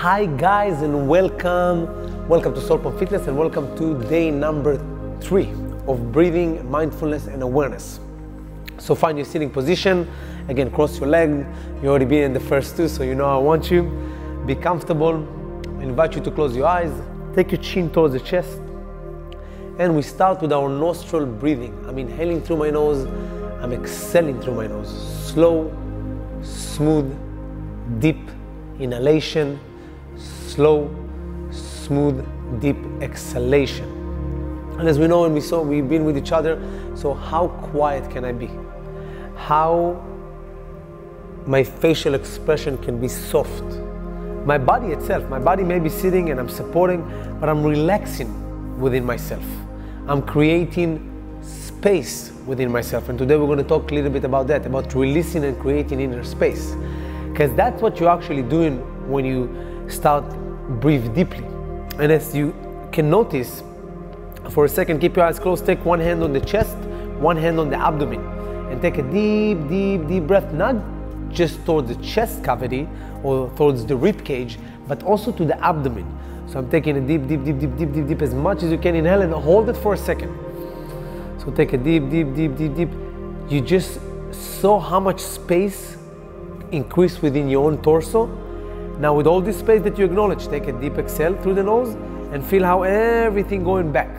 Hi guys, and welcome to Soulpumpfitness, and welcome to day number 3 of breathing, mindfulness and awareness. So find your sitting position. Again, cross your leg. You already been in the first 2, so you know I want you. Be comfortable. I invite you to close your eyes. Take your chin towards the chest. And we start with our nostril breathing. I'm inhaling through my nose. I'm exhaling through my nose. Slow, smooth, deep inhalation. Slow, smooth, deep exhalation. And as we know and we've been with each other, so how quiet can I be? How my facial expression can be soft. My body itself, my body may be sitting and I'm supporting, but I'm relaxing within myself. I'm creating space within myself. And today we're going to talk a little bit about that, about releasing and creating inner space. Because that's what you're actually doing when you start breathe deeply. And as you can notice, for a second, keep your eyes closed, take one hand on the chest, one hand on the abdomen, and take a deep, deep, deep breath, not just towards the chest cavity or towards the rib cage, but also to the abdomen. So I'm taking a deep, deep, deep, deep, deep, deep, deep, as much as you can. Inhale and hold it for a second. So take a deep, deep, deep, deep, deep. You just saw how much space increased within your own torso. Now with all this space that you acknowledge, take a deep exhale through the nose and feel how everything going back.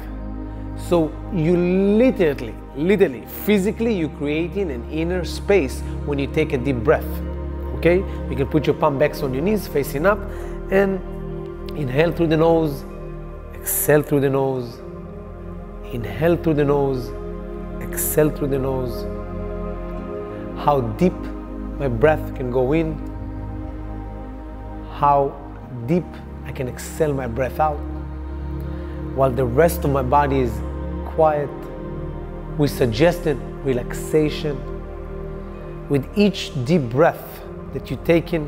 So you literally, physically, you're creating an inner space when you take a deep breath, okay? You can put your palm backs on your knees, facing up, and inhale through the nose, exhale through the nose, inhale through the nose, exhale through the nose. How deep my breath can go in, how deep I can exhale my breath out, while the rest of my body is quiet. We suggested relaxation. With each deep breath that you take in,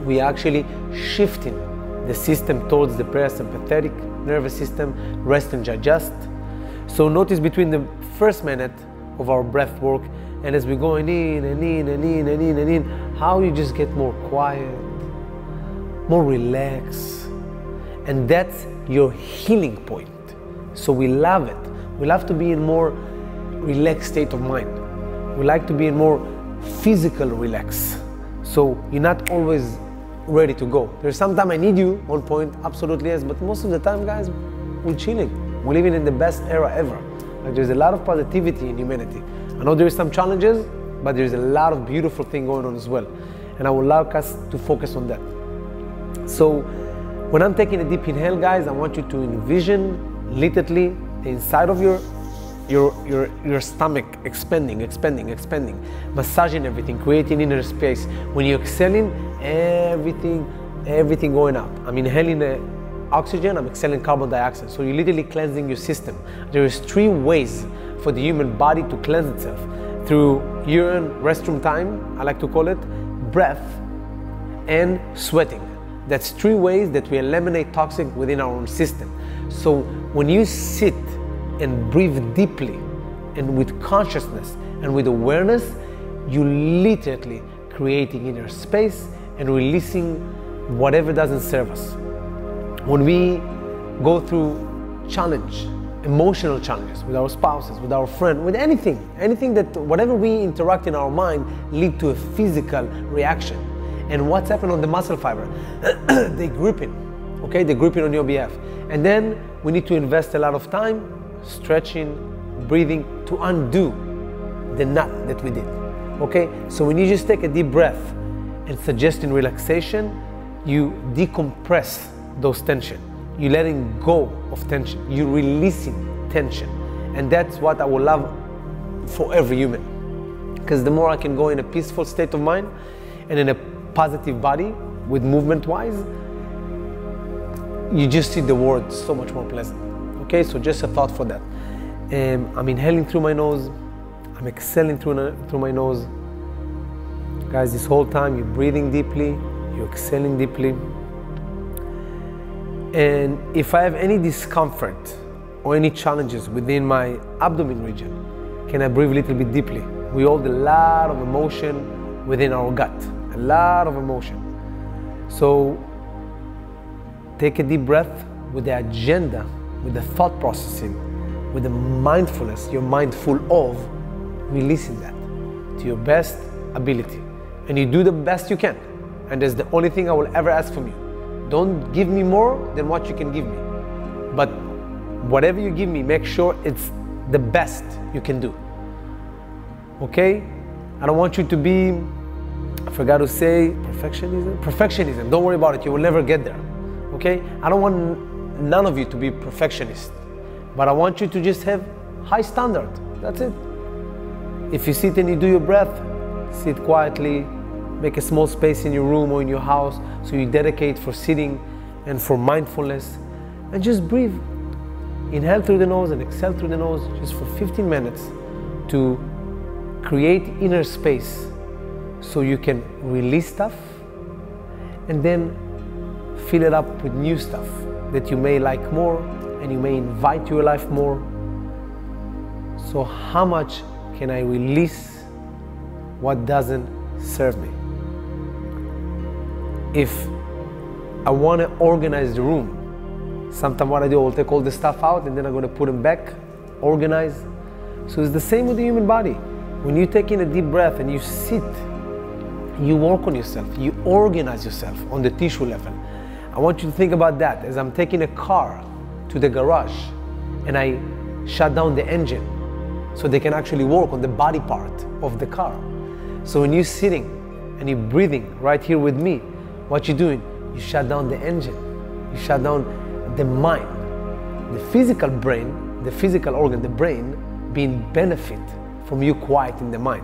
we actually shifting the system towards the parasympathetic nervous system, rest and digest. So notice between the first minute of our breath work and as we're going in and in and in and in and in, how you just get more quiet, more relaxed. And that's your healing point. So we love it. We love to be in more relaxed state of mind. We like to be in more physical relax. So you're not always ready to go. There's sometimes I need you, one point, absolutely yes, but most of the time, guys, we're chilling. We're living in the best era ever. Like there's a lot of positivity in humanity. I know there is some challenges, but there's a lot of beautiful things going on as well. And I would like us to focus on that. So when I'm taking a deep inhale, guys, I want you to envision literally the inside of your stomach expanding, massaging everything, creating inner space. When you're exhaling, everything going out. I'm inhaling the oxygen, I'm exhaling carbon dioxide. So you're literally cleansing your system. There is 3 ways for the human body to cleanse itself. Through urine, restroom time, I like to call it, breath, and sweating. That's 3 ways that we eliminate toxic within our own system. So when you sit and breathe deeply and with consciousness and with awareness, you literally creating inner space and releasing whatever doesn't serve us. When we go through challenge, emotional challenges with our spouses, with our friend, with anything that whatever we interact in our mind lead to a physical reaction. And what's happened on the muscle fiber? They gripping, okay? They're gripping on your behalf. And then we need to invest a lot of time stretching, breathing to undo the knot that we did, okay? So when you just take a deep breath and suggesting relaxation, you decompress those tension. You're letting go of tension. You're releasing tension. And that's what I would love for every human. Because the more I can go in a peaceful state of mind and in a positive body with movement wise, you just see the world so much more pleasant. Okay, so just a thought for that. I'm inhaling through my nose, I'm exhaling through my nose. Guys, this whole time you're breathing deeply, you're exhaling deeply. And if I have any discomfort or any challenges within my abdomen region, can I breathe a little bit deeply? We hold a lot of emotion within our gut, a lot of emotion. So take a deep breath with the agenda, with the thought processing, with the mindfulness, you're mindful of releasing that to your best ability. And you do the best you can. And that's the only thing I will ever ask from you. Don't give me more than what you can give me. But whatever you give me, make sure it's the best you can do. Okay? I don't want you to be, I forgot to say, perfectionism. Don't worry about it, you will never get there. Okay? I don't want none of you to be perfectionist. But I want you to just have high standard. That's it. If you sit and you do your breath, sit quietly, make a small space in your room or in your house so you dedicate for sitting and for mindfulness, and just breathe. Inhale through the nose and exhale through the nose just for 15 minutes to create inner space so you can release stuff and then fill it up with new stuff that you may like more and you may invite to your life more. So how much can I release what doesn't serve me? If I want to organize the room, sometimes what I do, I'll take all the stuff out and then I'm going to put them back, organize. So it's the same with the human body. When you take in a deep breath and you sit, you work on yourself, you organize yourself on the tissue level. I want you to think about that as I'm taking a car to the garage and I shut down the engine so they can actually work on the body part of the car. So when you're sitting and you're breathing right here with me, what you're doing, you shut down the engine, you shut down the mind, the physical brain, the physical organ, the brain being benefit from you quieting the mind.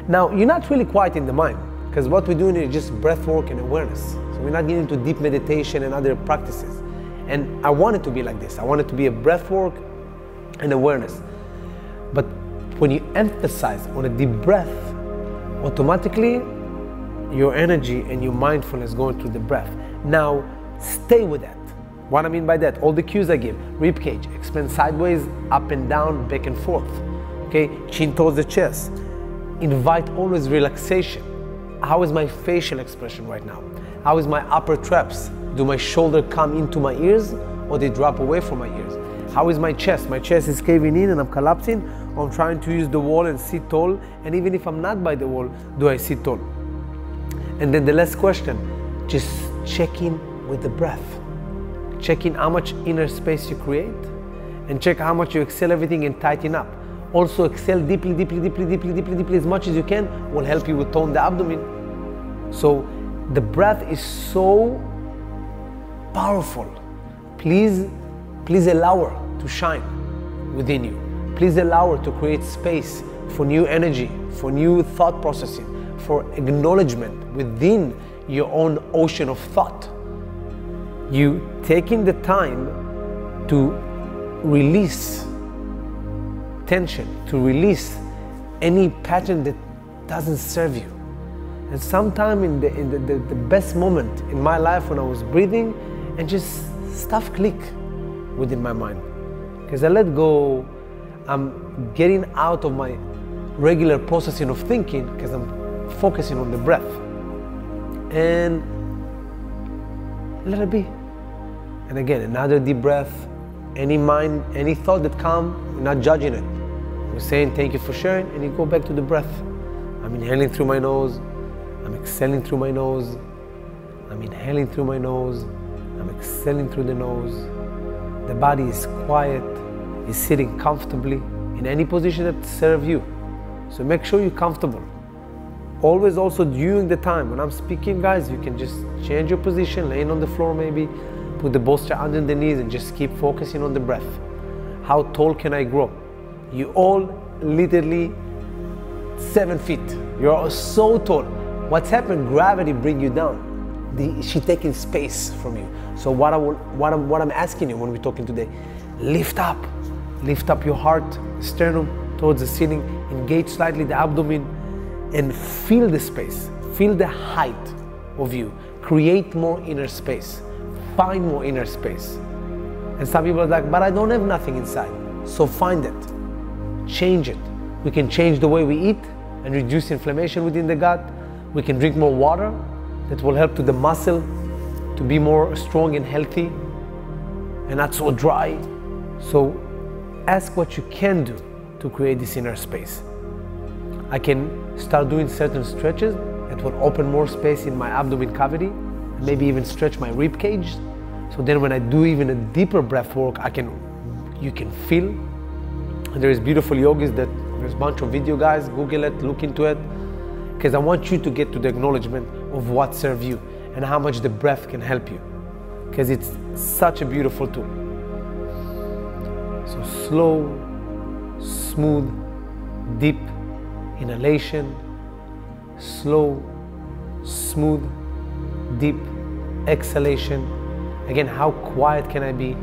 Now, you're not really quieting the mind because what we're doing is just breath work and awareness. So we're not getting into deep meditation and other practices. And I want it to be like this. I want it to be a breath work and awareness. But when you emphasize on a deep breath, automatically your energy and your mindfulness going through the breath. Now, stay with that. What I mean by that, all the cues I give, rib cage, expand sideways, up and down, back and forth. Okay, chin towards the chest. Invite always relaxation. How is my facial expression right now? How is my upper traps? Do my shoulder come into my ears or they drop away from my ears? How is my chest? My chest is caving in and I'm collapsing, or I'm trying to use the wall and sit tall, and even if I'm not by the wall, do I sit tall? And then the last question, just check in with the breath. Check in how much inner space you create and check how much you exhale everything and tighten up. Also exhale deeply, deeply, deeply, deeply, deeply, deeply as much as you can will help you with tone the abdomen. So the breath is so powerful. Please allow her to shine within you. Please allow her to create space for new energy, for new thought processing, for acknowledgement within your own ocean of thought. You taking the time to release tension, to release any pattern that doesn't serve you. And sometime in the best moment in my life when I was breathing and just stuff click within my mind. Because I let go, I'm getting out of my regular processing of thinking because I'm focusing on the breath. And let it be. And again, another deep breath. Any mind, any thought that comes, we're not judging it. We're saying thank you for sharing, and you go back to the breath. I'm inhaling through my nose. I'm exhaling through my nose. I'm inhaling through my nose. I'm exhaling through the nose. The body is quiet, is sitting comfortably in any position that serves you. So make sure you're comfortable. Always also during the time when I'm speaking, guys, you can just change your position, laying on the floor maybe, put the bolster under the knees and just keep focusing on the breath. How tall can I grow? You all literally 7 feet. You're so tall. What's happened? Gravity bring you down. She's taking space from you. So what I'm asking you when we're talking today, lift up your heart, sternum towards the ceiling, engage slightly the abdomen, and feel the space, feel the height of you. Create more inner space, find more inner space. And some people are like, but I don't have nothing inside. So find it, change it. We can change the way we eat and reduce inflammation within the gut. We can drink more water that will help to the muscle to be more strong and healthy and not so dry. So ask what you can do to create this inner space. I can start doing certain stretches that will open more space in my abdomen cavity, and maybe even stretch my rib cage. So then when I do even a deeper breath work, you can feel. And there is beautiful yogis that there's a bunch of video guys, Google it, look into it, because I want you to get to the acknowledgement of what serves you and how much the breath can help you, because it's such a beautiful tool. So slow, smooth, deep inhalation, slow, smooth, deep exhalation. Again, how quiet can I be?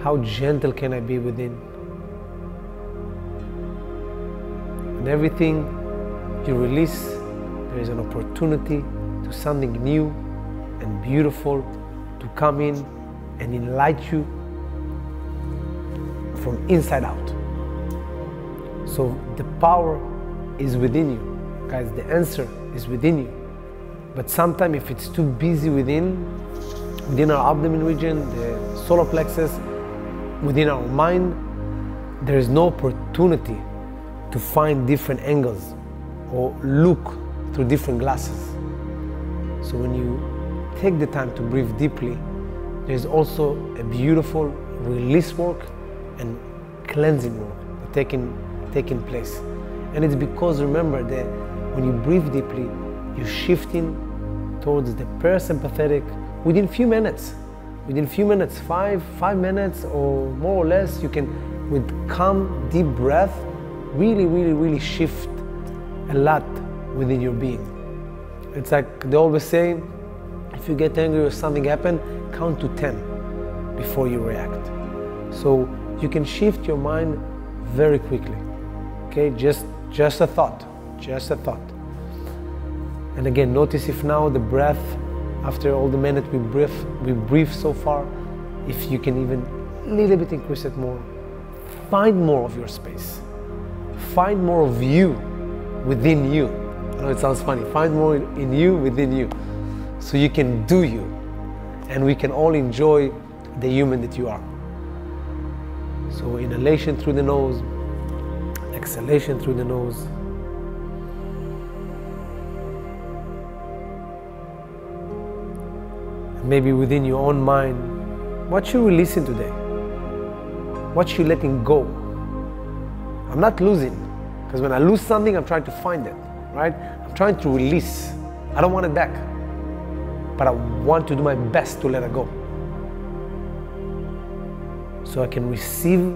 How gentle can I be within? And everything you release, there is an opportunity to something new and beautiful to come in and enlighten you from inside out. So the power is within you. Guys, the answer is within you. But sometimes if it's too busy within our abdomen region, the solar plexus, within our mind, there is no opportunity to find different angles or look through different glasses. So when you take the time to breathe deeply, there's also a beautiful release work and cleansing work taking place. And it's because, remember, that when you breathe deeply, you're shifting towards the parasympathetic within few minutes. Within few minutes, five minutes or more or less, you can, with calm, deep breath, really shift a lot within your being. It's like they always say, if you get angry or something happen, count to 10 before you react. So you can shift your mind very quickly. Okay, just a thought, And again, notice if now the breath, after all the minutes we breathe so far, if you can even a little bit increase it more. Find more of your space. Find more of you within you. I know it sounds funny. Find more in you within you, so you can do you, and we can all enjoy the human that you are. So inhalation through the nose, exhalation through the nose. Maybe within your own mind, what you releasing today? What you letting go? I'm not losing, because when I lose something, I'm trying to find it, right? I'm trying to release. I don't want it back, but I want to do my best to let it go, so I can receive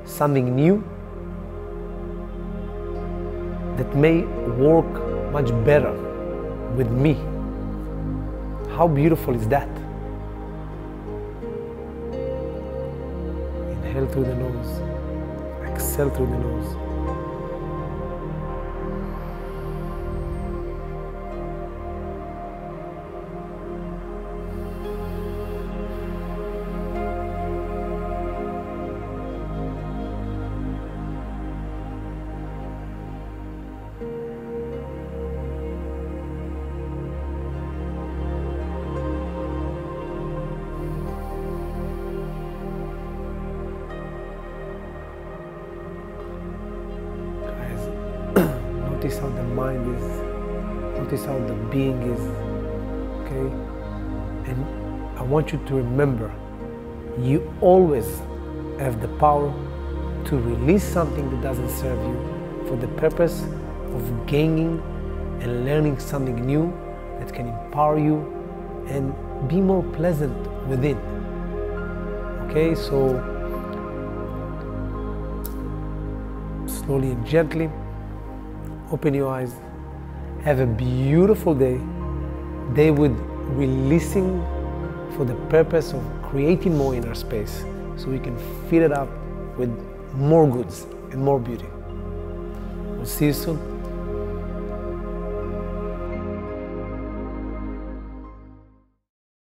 something new that may work much better with me. How beautiful is that? Inhale through the nose, exhale through the nose. Notice how the mind is, notice how the being is, okay? And I want you to remember, you always have the power to release something that doesn't serve you for the purpose of gaining and learning something new that can empower you and be more pleasant within. Okay, so slowly and gently open your eyes. Have a beautiful day. Day with releasing for the purpose of creating more inner space, so we can fill it up with more goods and more beauty. We'll see you soon.